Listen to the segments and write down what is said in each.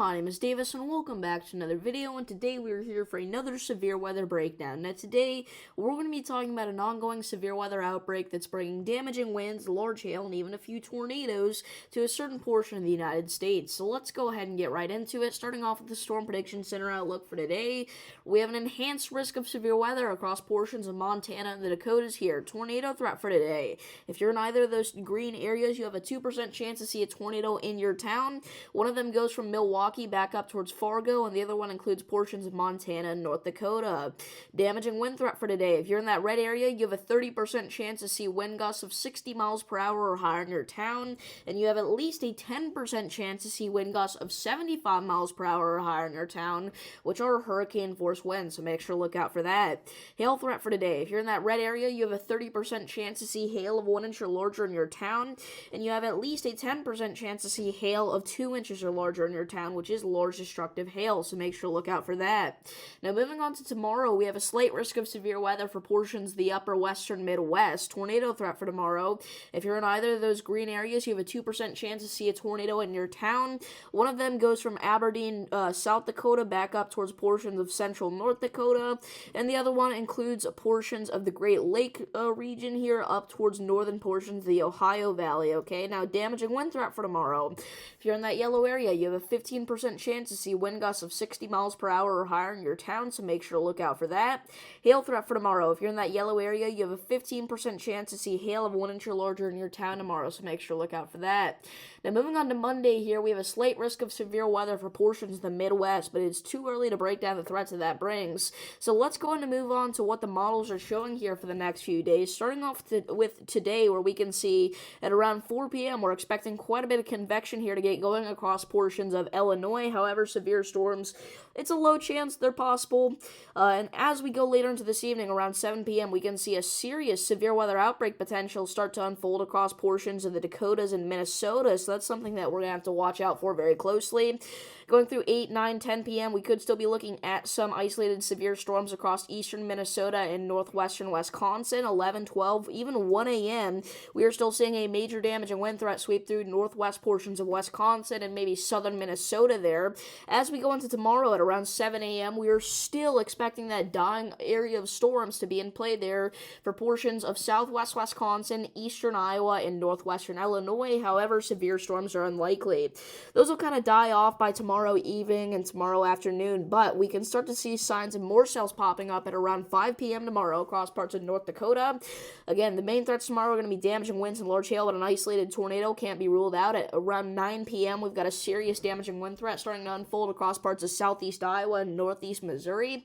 My name is Davis and welcome back to another video, and today we're here for another severe weather breakdown. Now today, we're going to be talking about an ongoing severe weather outbreak that's bringing damaging winds, large hail, and even a few tornadoes to a certain portion of the United States. So let's go ahead and get right into it, starting off with the Storm Prediction Center outlook for today. We have an enhanced risk of severe weather across portions of Montana and the Dakotas here. Tornado threat for today. If you're in either of those green areas, you have a 2% chance to see a tornado in your town. One of them goes from Milwaukee back up towards Fargo, and the other one includes portions of Montana and North Dakota. Damaging wind threat for today. If you're in that red area, you have a 30% chance to see wind gusts of 60 miles per hour or higher in your town, and you have at least a 10% chance to see wind gusts of 75 miles per hour or higher in your town, which are hurricane-force winds, so make sure to look out for that. Hail threat for today. If you're in that red area, you have a 30% chance to see hail of 1 inch or larger in your town, and you have at least a 10% chance to see hail of 2 inches or larger in your town, which is large destructive hail, so make sure to look out for that. Now, moving on to tomorrow, we have a slight risk of severe weather for portions of the upper western Midwest. Tornado threat for tomorrow. If you're in either of those green areas, you have a 2% chance to see a tornado in your town. One of them goes from Aberdeen, South Dakota, back up towards portions of central North Dakota, and the other one includes portions of the Great Lake region here up towards northern portions of the Ohio Valley, okay? Now, damaging wind threat for tomorrow. If you're in that yellow area, you have a 15% chance to see wind gusts of 60 miles per hour or higher in your town, so make sure to look out for that. Hail threat for tomorrow. If you're in that yellow area, you have a 15% chance to see hail of 1 inch or larger in your town tomorrow, so make sure to look out for that. Now, moving on to Monday here, we have a slight risk of severe weather for portions of the Midwest, but it's too early to break down the threats that brings. So let's go on to move on to what the models are showing here for the next few days, starting off with today, where we can see at around 4 p.m. we're expecting quite a bit of convection here to get going across portions of Illinois. However, severe storms, it's a low chance they're possible. And as we go later into this evening, around 7 p.m., we can see a serious severe weather outbreak potential start to unfold across portions of the Dakotas and Minnesota. So that's something that we're going to have to watch out for very closely. Going through 8, 9, 10 p.m., we could still be looking at some isolated severe storms across eastern Minnesota and northwestern Wisconsin. 11, 12, even 1 a.m., we are still seeing a major damage and wind threat sweep through northwest portions of Wisconsin and maybe southern Minnesota there. As we go into tomorrow at around 7 a.m., we are still expecting that dying area of storms to be in play there for portions of southwest Wisconsin, eastern Iowa, and northwestern Illinois. However, severe storms are unlikely. Those will kind of die off by tomorrow evening and tomorrow afternoon, but we can start to see signs of more cells popping up at around 5 p.m. tomorrow across parts of North Dakota. Again, the main threats tomorrow are going to be damaging winds and large hail, but an isolated tornado can't be ruled out. At around 9 p.m., we've got a serious damaging wind threat starting to unfold across parts of southeast Iowa and northeast Missouri.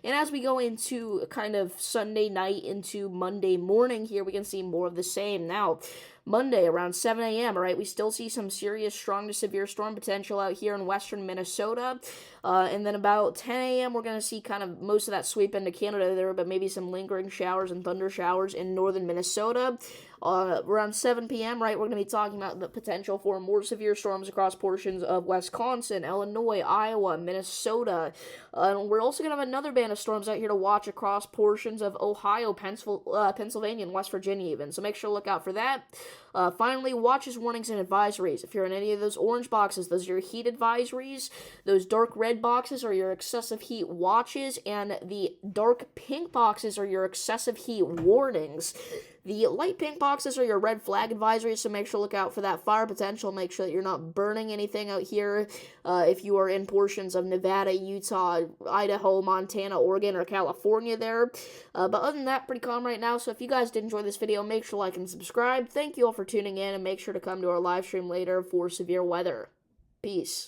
And as we go into kind of Sunday night into Monday morning here, we can see more of the same. Now, Monday around 7 a.m., all right, we still see some serious strong to severe storm potential out here in western Minnesota. And then about 10 a.m., we're going to see kind of most of that sweep into Canada there, but maybe some lingering showers and thunder showers in northern Minnesota. Around 7 p.m., right, we're going to be talking about the potential for more severe storms across portions of Wisconsin, Illinois, Iowa, Minnesota. And we're also going to have another band of storms out here to watch across portions of Ohio, Pennsylvania, and West Virginia even. So make sure to look out for that. Finally, watches, warnings, and advisories. If you're in any of those orange boxes, those are your heat advisories. Those dark red boxes are your excessive heat watches, and the dark pink boxes are your excessive heat warnings. The light pink boxes are your red flag advisories, so make sure to look out for that fire potential. Make sure that you're not burning anything out here if you are in portions of Nevada, Utah, Idaho, Montana, Oregon, or California there. But other than that, pretty calm right now. So if you guys did enjoy this video, make sure to like and subscribe. Thank you all for tuning in, and make sure to come to our live stream later for severe weather. Peace.